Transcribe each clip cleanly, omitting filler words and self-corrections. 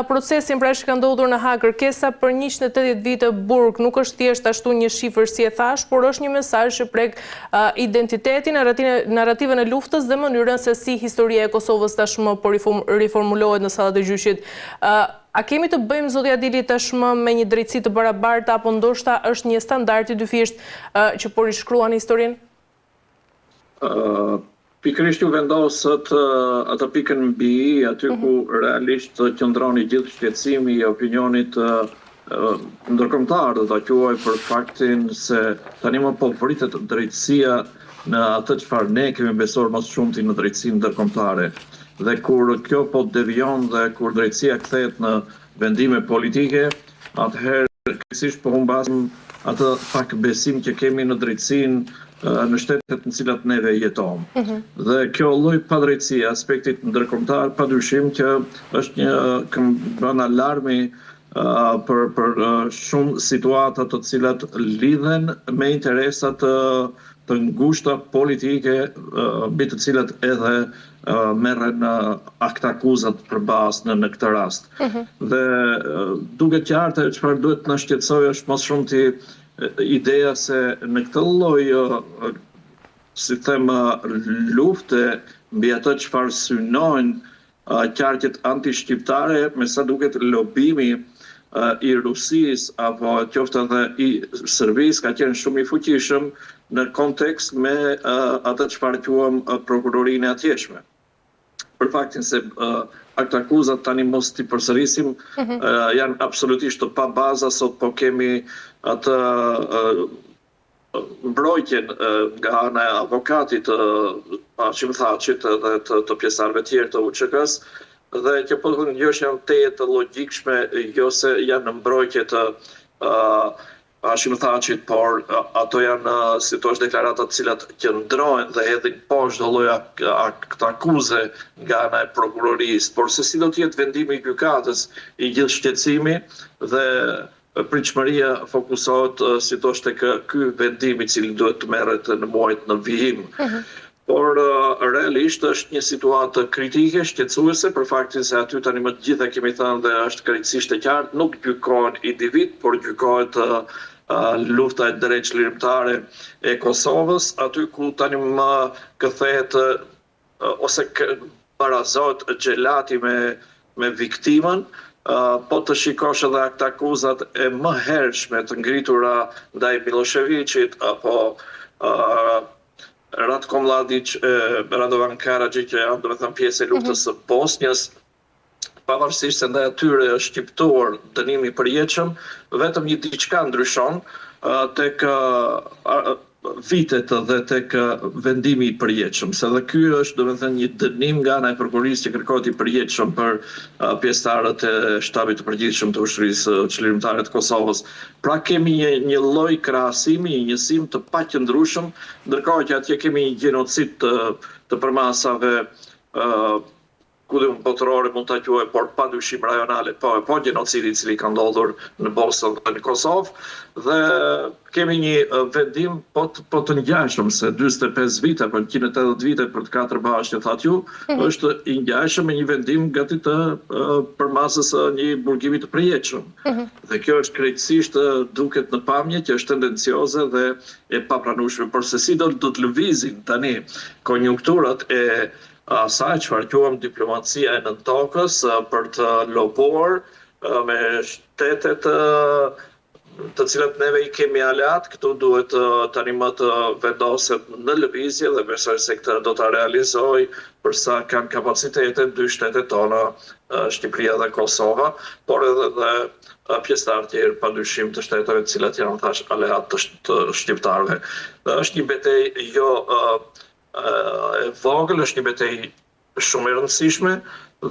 procesin pra që ka ndodhur në Hag, kërkesa për 180 vite burg nuk është thjesht ashtu një shifër si e thash, por është një mesazh që prek identitetin, narrativën e luftës dhe mënyrën se si historia e Kosovës tashmë po riformulohet në sallat e gjyqit. A kemi të bëjmë, zotja Dili, tashmë me një drejtësi të barabartë, apo ndoshta është një standard i dyfisht që po rishkruan historinë? Pikërisht ju vendosët atë pikën mbi, aty ku realisht qëndroni gjithë shqetësimi i opinionit ndërkombëtar, do ta quaj, për faktin se tani më po vritet drejtësia në atë çfarë ne kemi besuar më shumti në drejtësinë ndërkombëtare. Dhe kur kjo po devion dhe kur drejtësia kthehet në vendime politike, atëherë kryesisht po humbasim atë pak besim që kemi në drejtësinë në shtetet në cilat neve jetojmë. Dhe kjo lloj padrejtësie aspektit ndërkombëtar padyshim që është një këmbën alarmi për shumë situata të cilat lidhen me interesat të ngushta politike, mbi të cilat edhe merren akt akuzat përballë në këtë rast. Dhe duket qartë çfarë duhet na shqetësojë është më shumti ideja se në këtë lloj si them lufte mbi atë çfarë synojnë qarqet antishqiptare, me sa duket lobimi i Rusisë apo qoftë edhe i Serbisë ka qenë shumë i fuqishëm në kontekst me atë çfarë quam prokurorinë e atjeshme. Për faktin se akt akuzat tani mos t'i përsërisim janë absolutisht të pa baza, sot po kemi atë mbrojtjen nga ana e avokatit Hashim Thaçit dhe të pjesëtarëve tjerë të UÇK-s, dhe që po thonë gjësh janë të logjikshme, jo se janë në mbrojtje të Hashim Thaçit, por ato janë si thua deklarata të cilat qëndrojnë dhe hedhin poshtë çdo lloj aktuze nga ana e prokurorisë, por se si do të jetë vendimi i gjykatës i gjithë shqetësimi dhe pritshmëria fokusohet si thua tek ky vendim i cili duhet të merret në muajt në vijim. Por realisht është një situatë kritike, shqetësuese, për faktin se aty tani më të gjitha kemi thënë dhe është krejtësisht e qartë, nuk gjykohen individ, por gjykohet lufta e drejtë çlirimtare e Kosovës, aty ku tani më kthehet ose barazohet xhelati me viktimën, po të shikosh edhe akt akuzat e më hershme të ngritura ndaj Miloševićit apo Ratko Mladić, Radovan Karadžić, që janë domethënë pjesë e luftës së Bosnjës, pavarësisht se ndaj atyre është shqiptuar dënimi i përjetshëm, vetëm një diçka ndryshon tek vitet dhe tek vendimi i përjetshëm, se edhe ky është domethënë një dënim nga ana e prokurorisë që kërkohet i përjetshëm për pjesëtarët e shtabit të përgjithshëm të ushtrisë çlirimtare të Kosovës. Pra kemi një lloj krahasimi, një njësim të paqëndrueshëm, ndërkohë që atje kemi një gjenocid të përmasave botërore mund ta quaj, por padyshim rajonale, po gjenocidi i cili ka ndodhur në Bosnjë dhe në Kosovë, dhe kemi një vendim po të ngjashëm se 45 vite, për 180 vite për të katër bashkë, thatë ju, është i ngjashëm me një vendim gati të përmasës një burgimi të përjetshëm. Dhe kjo është krejtësisht duket në pamje që është tendencioze dhe e papranueshme, por se si do të lëvizin tani konjunkturat e asaj çfarë quajmë diplomacia e nën tokës për të lobuar me shtetet të cilat neve i kemi aleat, këtu duhet tani më të vendoset në lëvizje dhe besoj se këtë do ta realizoj përsa kanë kapacitete dy shtetet tona, Shqipëria dhe Kosova, por edhe pjesëtar tjerë padyshim të shteteve të cilat janë thash aleat të shqiptarëve. Është një betejë jo e vogël, është një betejë shumë e rëndësishme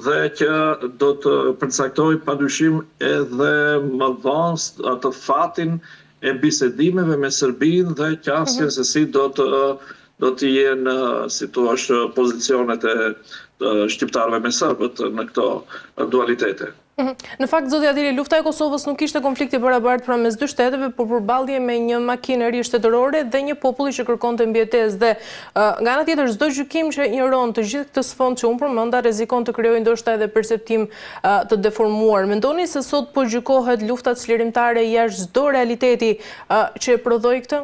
dhe që do të përcaktoj padyshim edhe më vonë atë fatin e bisedimeve me Serbinë dhe qasjen se si do të jenë, si thua, pozicionet e shqiptarëve me serbët në këto dualitete. Në fakt, zoti Adili, lufta e Kosovës nuk ishte konflikti barabartë pra mes dy shteteve, por përballje me një makineri shtetërore dhe një populli që kërkonte mbijetesë dhe nga ana tjetër çdo gjykim që injoron të gjithë këtë sfond që unë përmenda rrezikon të krijojë ndoshta edhe perceptim të deformuar. Mendoni se sot po gjykohet lufta çlirimtare jashtë çdo realiteti që e prodhoi këtë?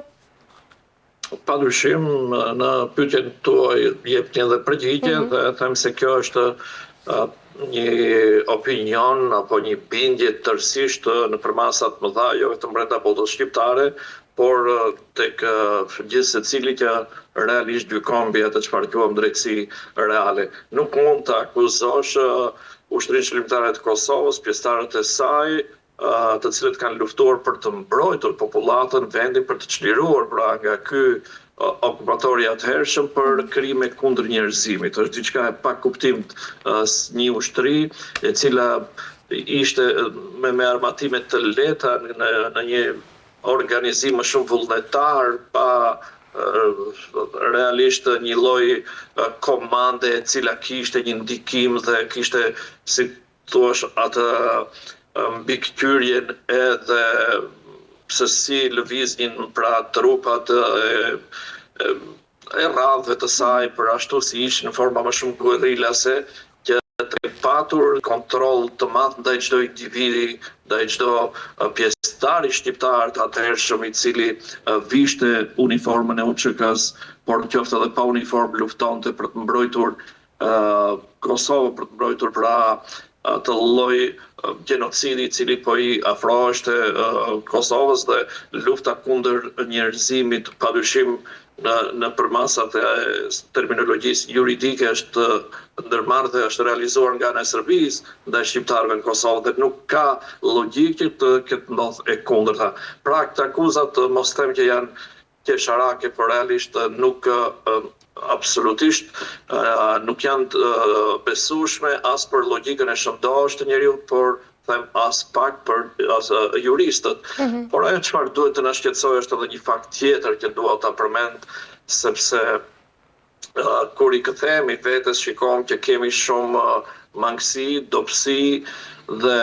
Padyshim, në pyetjen tuaj jepni edhe përgjigje dhe them se kjo është një opinion apo një bindje tërësisht në përmasat mëdha, jo vetëm brenda botës shqiptare, por tek gjithë secili që realisht gjykon mbi atë çfarë quajmë drejtësi reale. Nuk mund të akuzosh ushtrinë çlirimtare të Kosovës, pjesëtarët e saj, të cilët kanë luftuar për të mbrojtur popullatën, vendin për të çliruar pra nga ky okupatori atëhershëm për krime kundër njerëzimit. Është diçka e pa kuptim një ushtri e cila ishte me armatime të lehta në një organizim më shumë vullnetar, pa realisht një lloj komande e cila kishte një ndikim dhe kishte, si thuaç, atë mbikëqyrjen edhe se si lëviznin pra trupat e radhëve të saj për ashtu si ishin në forma më shumë guerrilase, që të patur kontroll të madh ndaj çdo individi, ndaj çdo pjesëtari shqiptar të atëhershëm i cili vishte uniformën e UÇK-s, por qoftë edhe pa uniformë luftonte për të mbrojtur Kosovën, për të mbrojtur pra atë lloj genocidi i cili po i afroheshte Kosovës dhe lufta kundër njerëzimit padyshim në përmasat e terminologjisë juridike është ndërmarrë dhe është realizuar nga ana e Serbisë ndaj shqiptarëve në Kosovë dhe nuk ka logjikë të ketë ndodhur e kundërta. Pra këto akuzat mos them që janë qesharake, por realisht nuk absolutisht nuk janë të besueshme as për logjikën e shëndosh të njeriut, por them as pak për juristët. Por ajo çfarë duhet të na shqetësojë është edhe një fakt tjetër që dua ta përmend, sepse kur i kthehemi vetes shikojmë që kemi shumë mangësi, dobësi dhe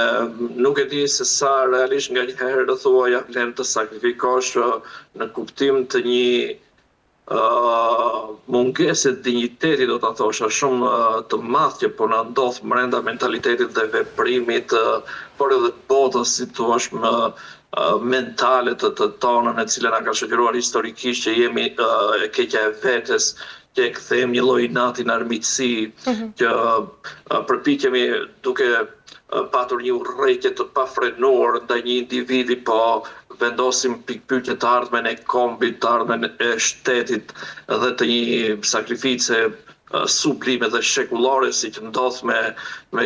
nuk e di se sa realisht nganjëherë do thua ja vlen të sakrifikosh në kuptim të një mungesë dinjiteti, do ta thosha, shumë të madh që po na ndodh brenda mentalitetit dhe veprimit, por edhe botës, si thua, mentale të tonën e cila na ka shoqëruar historikisht që jemi e keqja e vetes, që e kthejmë një lloj inati në armiqësi, që përpiqemi duke patur një urrëtie të pafrenuar ndaj një individi, po vendosim pikpyetje të ardhmen e kombit, të ardhmen e shtetit dhe të një sakrifice sublime dhe shekullore, si që ndodh me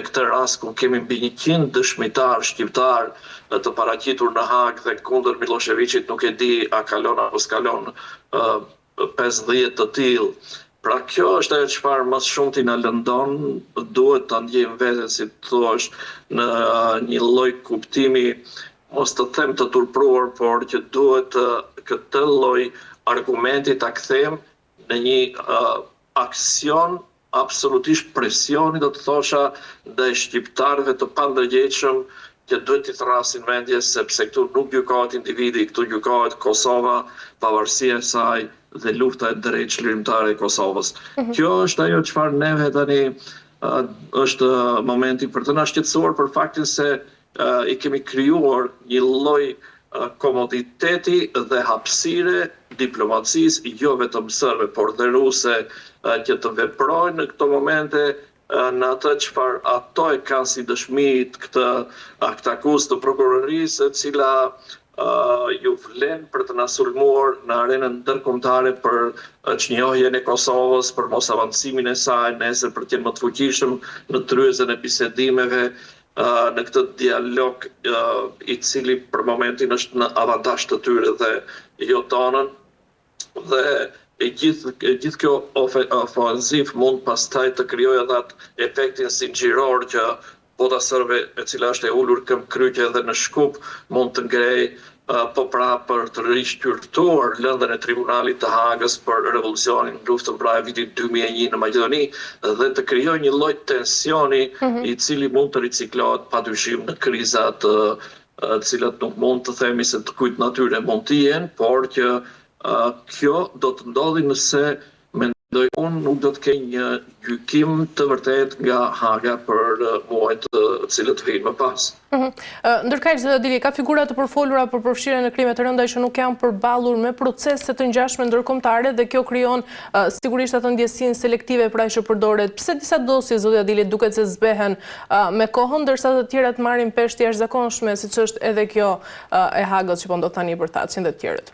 këtë rast ku kemi mbi 100 dëshmitar shqiptar të paraqitur në Hag dhe kundër Miloševićit, nuk e di a kalon apo s'kalon 50 të tillë. Pra kjo është ajo çfarë më shumë ti na lëndon, duhet ta ndjejmë veten, si thua, në një lloj kuptimi, mos të them të turpruar, por që duhet këtë lloj argumenti ta kthejmë në një aksion absolutisht presioni, do të thosha, ndaj shqiptarëve të pandërgjegjshëm që duhet t'i thrasin mendje, sepse këtu nuk gjykohet individi, këtu gjykohet Kosova, pavarësia e saj dhe lufta e drejtë çlirimtare e Kosovës. Kjo është ajo çfarë neve tani është momenti për të na shqetësuar për faktin se i kemi krijuar një lloj komoditeti dhe hapësire diplomacisë, jo vetëm serbe, por dhe ruse, që të veprojnë në këto momente në atë çfarë ato e kanë si dëshmi këtë akuzë të prokurorisë, e cila ju vlen për të na sulmuar në arenën ndërkombëtare për çnjohjen e Kosovës, për mos avancimin e saj, nesër për të qenë më të fuqishëm në tryezën e bisedimeve, në këtë dialog i cili për momentin është në avantazh të tyre dhe jo tonën. Dhe gjithë kjo ofenziv mund pastaj të krijojë edhe atë efektin sinxhiror që bota serbe, e cila është e ulur këmbë kryqe dhe në Shkup, mund të ngrejë po pra për të rishqyrtuar lëndën e Tribunalit të Hagës për revolucionin luftën pra e vitit 2001 në Maqedoni dhe të krijojë një lloj tensioni i cili mund të riciklohet padyshim në krizat të cilat nuk mund të themi se të kujt natyre mund të jenë, por që kjo do të ndodhi nëse mendoj unë nuk do të kenë një gjykim të vërtet nga Haga për muajt të cilët vinë më pas. Ndërkaq, Zoti Dili, ka figura të përfolura për përfshirjen në krime të rënda që nuk janë përballur me procese të ngjashme ndërkombëtare dhe kjo krijon sigurisht atë ndjesinë selektive pra që përdoret. Pse disa dosje, Zoti Dili, duket se zbehen me kohën ndërsa të tjerat marrin peshë të jashtëzakonshme, siç është edhe kjo e Hagës që po ndodh tani për Tacin dhe të tjerët?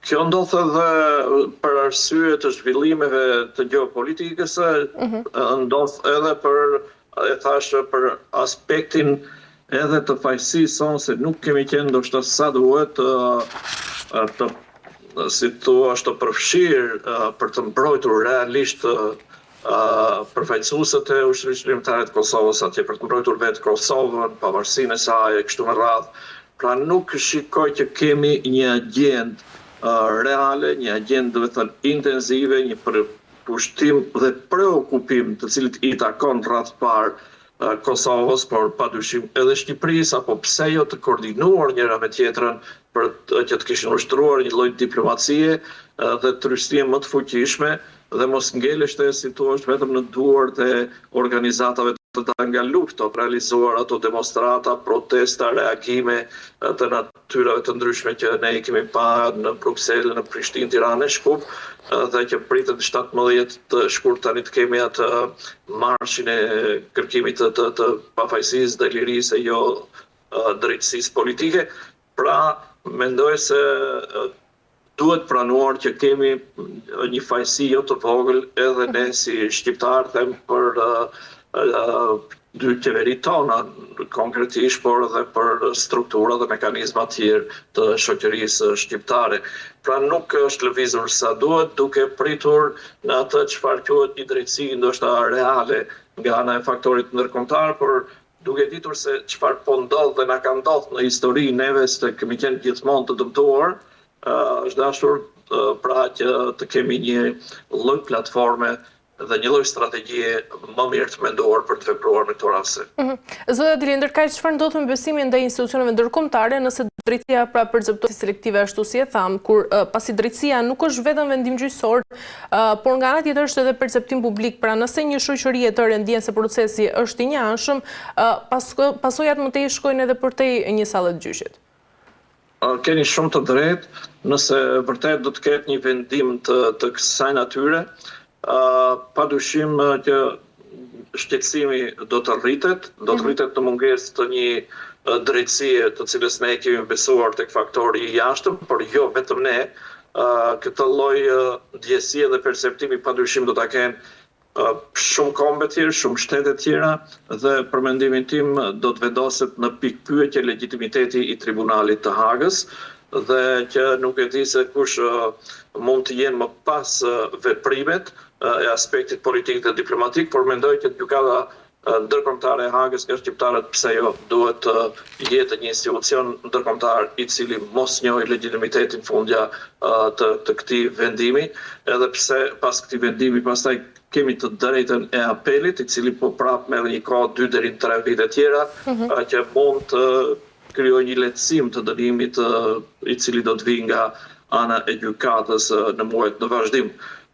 Kjo ndodh edhe për arsye të zhvillimeve të gjeopolitikës, ndodh edhe për aspektin edhe të fajësisë sonë se nuk kemi qenë ndoshta sa duhet si thua të përfshirë për të mbrojtur realisht përfaqësuesët e ushtrisë shqiptare të Kosovës atje për të mbrojtur vetë Kosovën, pavarësinë e saj e kështu me radhë. Pra nuk shikoj që kemi një agjendë reale, një agjendë do të thënë intenzive, një përpushtim dhe preokupim të cilit i takon rreth parë Kosovës, por padyshim edhe Shqipërisë, apo pse jo të koordinuar njëra me tjetrën për që të kishin ushtruar një lloj diplomacie dhe të rystie më të fuqishme dhe mos ngeleshte si thua vetëm në duart e organizatave të nga lufta, realizuar ato demonstrata, protesta, reagime të natyrave të ndryshme që ne i kemi pa në Bruxelles, në Prishtinë, Tiranë, Shkup, dhe që pritet 17 të shkurt tani të kemi atë marshin e kërkimit të pafajësisë dhe lirisë e jo drejtësisë politike. Pra, mendoj se duhet pranuar që kemi një fajësi jo të vogël edhe ne si shqiptar them për dy qeverit tona konkretisht, por edhe për struktura dhe mekanizma tjerë të shoqërisë shqiptare. Pra nuk është lëvizur sa duhet, duke pritur në atë çfarë quhet një drejtësi ndoshta reale nga ana e faktorit ndërkombëtar, por duke ditur se çfarë po ndodh dhe na ka ndodhur në histori neve se kemi qenë gjithmonë të dëmtuar, është dashur pra që të kemi një lloj platforme dhe një lloj strategjie më mirë të menduar për të vepruar me këto raste. Zoti Dili, ndërkaq çfarë ndodh me besimin ndaj institucioneve ndërkombëtare nëse drejtësia pra përceptohet selektive ashtu si e tham, kur pasi drejtësia nuk është vetëm vendim gjyqësor, por nga ana tjetër është edhe perceptim publik, pra nëse një shoqëri e tërë ndjen se procesi është i njanshëm, pasojat më tej shkojnë edhe përtej një sallë të gjyqit. Keni shumë të drejtë, nëse vërtet do të ketë një vendim të kësaj natyre, padyshim që shqetësimi do të rritet në mungesë të një drejtësie të cilës ne kemi besuar tek faktori i jashtëm, por jo vetëm ne, këtë lloj ndjesie dhe perceptimi padyshim do ta kenë shumë kombe tjerë, shumë shtete tjera dhe për mendimin tim do të vendoset në pikpyetje legitimiteti i Tribunalit të Hagës dhe që nuk e di se kush mund të jenë më pas veprimet e aspektit politik dhe diplomatik, por mendoj që gjykata ndërkombëtare e Hagës nga shqiptarët pse jo duhet të jetë një institucion ndërkombëtar i cili mos njohë legitimitetin fundja të këtij vendimi, edhe pse pas këtij vendimi pastaj kemi të drejtën e apelit, i cili po prap merr një kohë 2 deri në 3 vite tjera, që mund të krijojë një lehtësim të dënimit i cili do të vijë nga ana e gjykatës në muajt në vazhdim.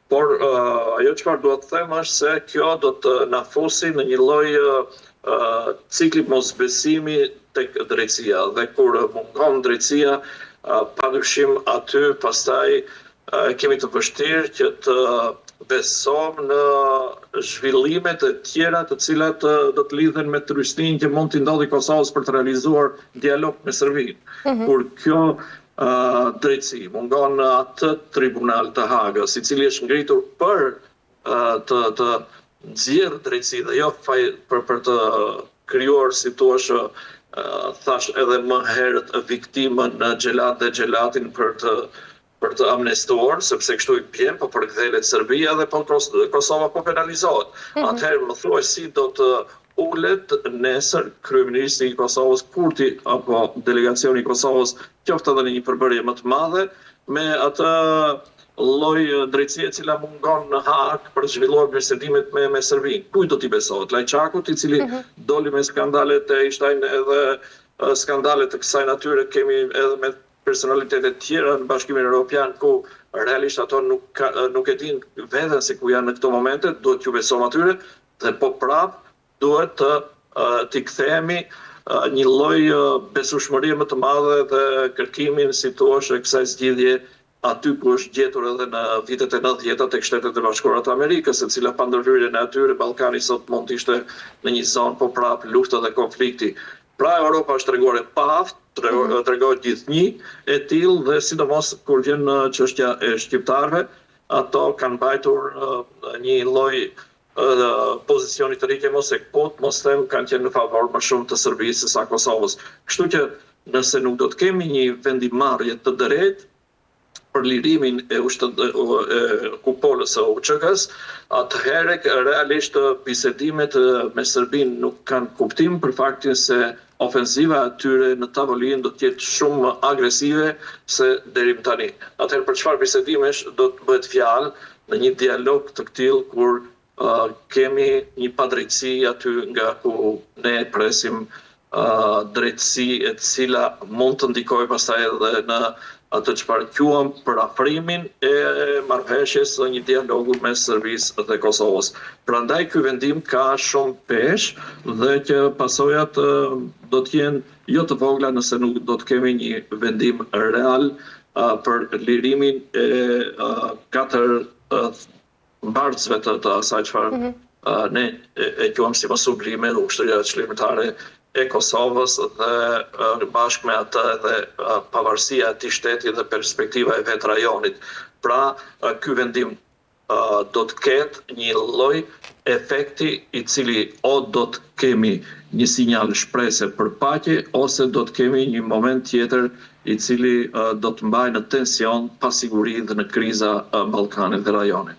Por ajo çfarë dua të them është se kjo do të na fusi në një lloj cikli mosbesimi tek drejtësia dhe kur mungon drejtësia, padyshim aty pastaj kemi të vështirë që të besom në zhvillimet e tjera të cilat do të lidhen me tërheqësinë që mund të ndodhi Kosovës për të realizuar dialog me Serbinë. Kur kjo drejtësi mungon atë tribunal të Hagës, i cili është ngritur për të nxjerrë drejtësi dhe jo për të krijuar si thua thash edhe më herët viktimën Xhelat dhe Xhelatin për të amnestuar, sepse kështu i bjen, po përkthelet Serbia dhe po Kosova po penalizohet. Atëherë më thuaj si do të ulet nesër kryeministri i Kosovës Kurti apo delegacioni i Kosovës, qoftë edhe në një përbërje më të madhe, me atë lloj drejtësie e cila mungon në Hag për të zhvilluar bisedimet me Serbinë. Kujt do t'i besohet? Lajçakut, i cili doli me skandalet e Ishtajn edhe skandale të kësaj natyre kemi edhe me personalitete tjera në Bashkimin Evropian, ku realisht ato nuk e din veten se ku janë në këto momente, duhet t'ju besojmë atyre, dhe po prap duhet t'i kthehemi një lloj besueshmërie më të madhe dhe kërkimin, si thua, e kësaj zgjidhje aty ku është gjetur edhe në vitet e 90-ta tek Shtetet e Bashkuara të Amerikës, e cila pa ndërhyrjen e atyre Ballkani sot mund të ishte në një zonë po prap lufte dhe konflikti. Pra Europa është treguar e paaft, tregohet gjithnjë e tillë, dhe sidomos kur vjen në çështja e shqiptarëve, ato kanë mbajtur një lloj pozicioni të rikë, mos e kot, mos them, kanë qenë në favor më shumë të Serbisë se sa Kosovës. Kështu që nëse nuk do të kemi një vendimarrje të drejtë për lirimin e kupolës së UÇK-s, atëherë realisht bisedimet me Serbinë nuk kanë kuptim, për faktin se ofensiva atyre në tavolinë do të jetë shumë agresive se deri më tani. Atëherë për çfarë bisedimesh do të bëhet fjalë në një dialog të tillë kur kemi një padrejtësi aty nga ku ne presim drejtësi e cila mund të ndikojë pastaj edhe në atë çfarë quam për afrimin e marrëveshjes së një dialogu mes Serbisë dhe Kosovës. Prandaj ky vendim ka shumë peshë dhe që pasojat do të jenë jo të vogla nëse nuk do të kemi një vendim real për lirimin e 4 mbartësve të asaj çfarë ne e quam si sublime ushtria çlirimtare e Kosovës dhe bashkë me atë edhe pavarësia e atij shteti dhe perspektiva e vetë rajonit. Pra, ky vendim do të ketë një lloj efekti i cili o do të kemi një sinjal shprese për paqe, ose do të kemi një moment tjetër i cili do të mbajë në tension, pasiguri dhe në kriza Ballkanit dhe rajonit.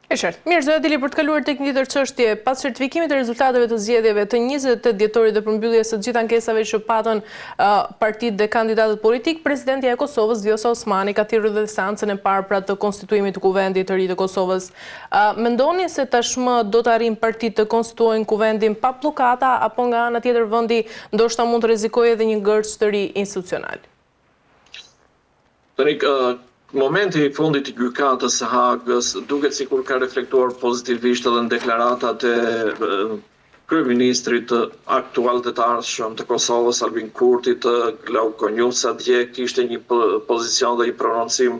E qartë. Mirë, zoti Dili, për të kaluar tek një tjetër çështje, pas certifikimit të rezultateve të zgjedhjeve të 28 dhjetorit dhe përmbylljes së gjithë ankesave që patën partitë dhe kandidatët politik, presidentja e Kosovës Vjosa Osmani ka thirrur dhe seancën e parë pra të konstituimit të kuvendit të ri të Kosovës. Mendoni se tashmë do të arrijnë partitë të konstituojnë kuvendin pa bllokata, apo nga ana tjetër vendi ndoshta mund të rrezikojë edhe një gërç të ri institucional? Momenti i fundit i gjykatës së Hagës duket sikur ka reflektuar pozitivisht edhe në deklaratat e kryeministrit aktual dhe të ardhshëm të Kosovës, Albin Kurti, të Glauq Konjuca, dje kishte një pozicion dhe një prononcim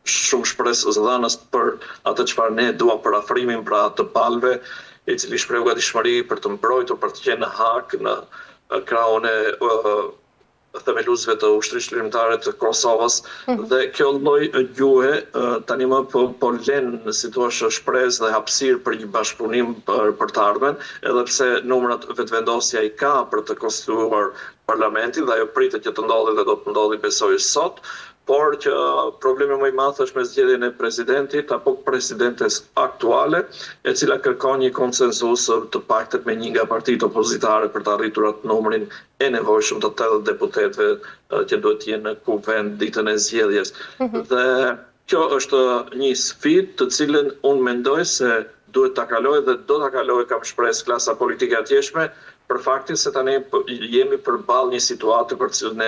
shumë shpresëdhënës për atë çfarë ne dua për afrimin pra të palëve, i cili shprehu gatishmëri për të mbrojtur, për të qenë në Hag në krahun e themeluesve të ushtrisë çlirimtare të Kosovës, dhe kjo lloj gjuhe tani më po lën në situatë shpresë dhe hapësirë për një bashkëpunim për të ardhmen, edhe pse numrat vetvendosja i ka për të konstituuar parlamentin dhe ajo pritet që të ndodhi dhe do të ndodhi besoj sot, por që problemi më i madh është me zgjedhjen e presidentit apo presidentes aktuale, e cila kërkon një konsenzus të paktet me një nga partitë opozitare për të arritur atë numrin e nevojshëm të 80 deputetëve që duhet të jenë në kuvend ditën e zgjedhjes. Dhe kjo është një sfidë të cilën unë mendoj se duhet ta kaloj dhe do ta kaloj, kam shpresë, klasa politike atjeshme, për faktin se tani jemi përballë një situate për cilën ne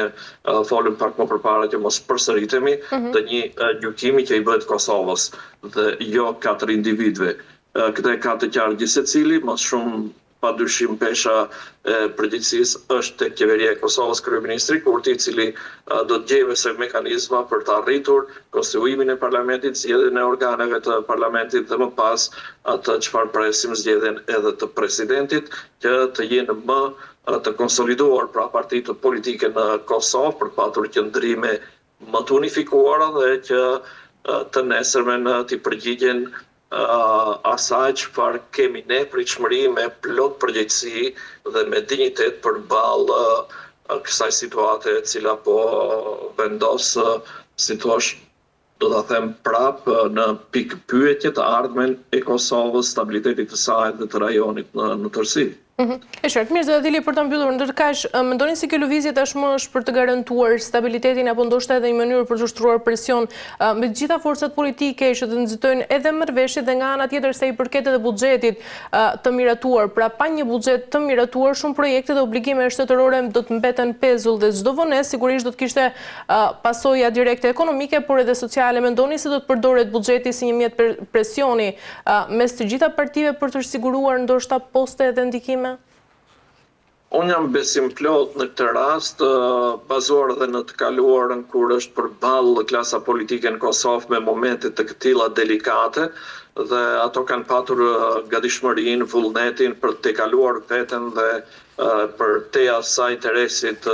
folëm pak më përpara që mos përsëritemi, të një gjykimi që i bëhet Kosovës dhe jo 4 individëve. Këtë e ka të qartë gjithë secili, më shumë padyshim pesha e përgjegjësisë është tek qeveria e Kosovës, kryeministri Kurti, i cili do të gjejë se mekanizma për të arritur konstituimin e parlamentit, zgjedhjen e organeve të parlamentit dhe më pas atë çfarë presim zgjedhjen edhe të presidentit, që të jenë më të konsoliduar pra partitë politike në Kosovë për patur qëndrime më të unifikuara dhe që të nesërmen të përgjigjen asaj çfarë kemi ne pritshmëri me plot përgjegjësi dhe me dinjitet përballë kësaj situate e cila po vendos si thua do ta them prapë në pikë pyetje të ardhmen e Kosovës, stabilitetit të saj dhe të rajonit në tërësi. E qartë, mirë, zoti Dili, për të mbyllur, ndërkaq, mendoni si kjo lëvizje tashmë është për të garantuar stabilitetin apo ndoshta edhe një mënyrë për të ushtruar presion me të gjitha forcat politike që të nxitojnë edhe marrëveshjet dhe nga ana tjetër sa i përket edhe buxhetit të miratuar. Pra pa një buxhet të miratuar, shumë projekte dhe obligime shtetërore do të mbeten pezull dhe çdo vonesë sigurisht do të kishte pasoja direkte ekonomike, por edhe sociale. Mendoni se do të përdoret buxheti si një mjet presioni mes të gjitha partive për të siguruar ndoshta poste dhe ndikime? Unë jam besim plot në këtë rast, bazuar edhe në të kaluarën kur është përballë klasa politike në Kosovë me momente të këtilla delikate dhe ato kanë patur gatishmërinë, vullnetin për të kaluar veten dhe për teja sa interesit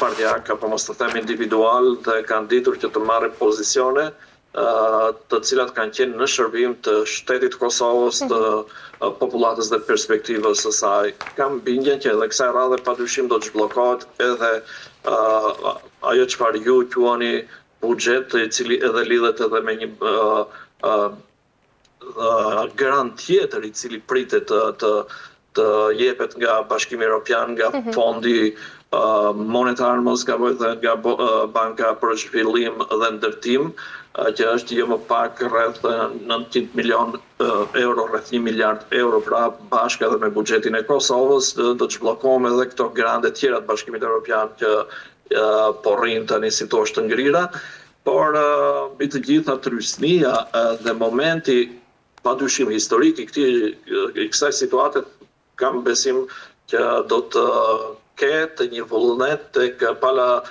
partijak apo mos të them individual dhe kanë ditur që të marrin pozicione të cilat kanë qenë në shërbim të shtetit Kosovës, të popullatës dhe perspektivës së saj. Kam bindjen që edhe kësaj radhe padyshim do të zhbllokohet edhe ajo çfarë ju quani buxhet, i cili edhe lidhet edhe me një grant tjetër i cili pritet të jepet nga Bashkimi Evropian, nga Fondi monetar mosgaboj dhe nga Banka për Zhvillim dhe Ndërtim, që është jo më pak rreth 900 milion euro, rreth 1 miliard euro, pra bashkë edhe me buxhetin e Kosovës, do të zhbllokojmë edhe këto grante tjera të Bashkimit Evropian që po rrinë tani si tosh të ngrira, por mbi të gjitha trysnia dhe momenti padyshim historik i kësaj situate, kam besim që do të ketë një vullnet tek pala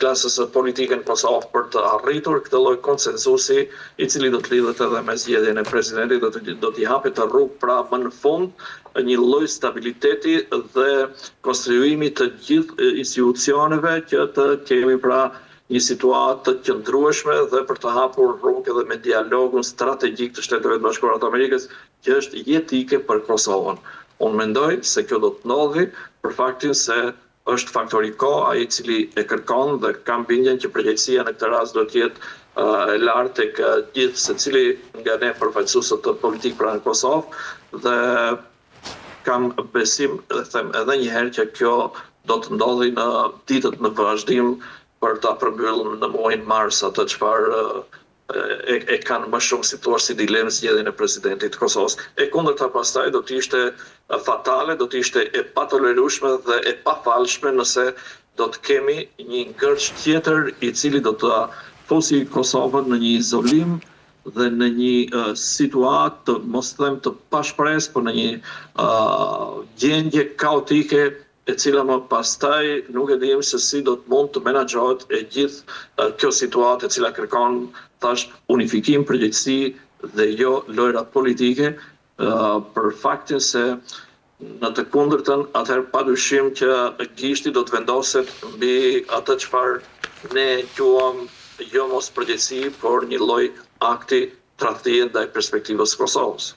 klasës politike në Kosovë për të arritur këtë lloj konsensusi i cili do të lidhet edhe me zgjedhjen e presidentit, do t'i hapet të rrugë pra më në fund një lloj stabiliteti dhe konstruimi të gjithë institucioneve që të kemi pra një situatë të qëndrueshme dhe për të hapur rrugë edhe me dialogun strategjik të Shteteve të Bashkuara të Amerikës që është jetike për Kosovën. Unë mendoj se kjo do të ndodhi për faktin se është faktori kohë ai i cili e kërkon dhe kam bindjen që përgjegjësia në këtë rast do të jetë e lartë tek gjithë secili nga ne përfaqësuesët të politikë pranë Kosovë dhe kam besim dhe them edhe një herë që kjo do të ndodhi në ditët në vazhdim për ta përmbyllur në muajin mars atë çfarë e kanë më shumë situar si dilemë zgjedhjen e presidentit të Kosovës. E kundërta pastaj do të ishte fatale, do të ishte e patolerueshme dhe e pafalshme nëse do të kemi një ngërç tjetër i cili do të fusi Kosovën në një izolim dhe në një situatë, mos them të pashpresë, por në një gjendje kaotike e cila më pastaj nuk e dim se si do të mund të menaxhohet e gjithë kjo situatë e cila kërkon thash unifikim, përgjegjësi dhe jo lojra politike, për faktin se në të kundërtën atëherë padyshim që gishti do të vendoset mbi atë çfarë ne quam jo mos përgjegjësi, por një lloj akti tradhtie ndaj perspektivës së Kosovës.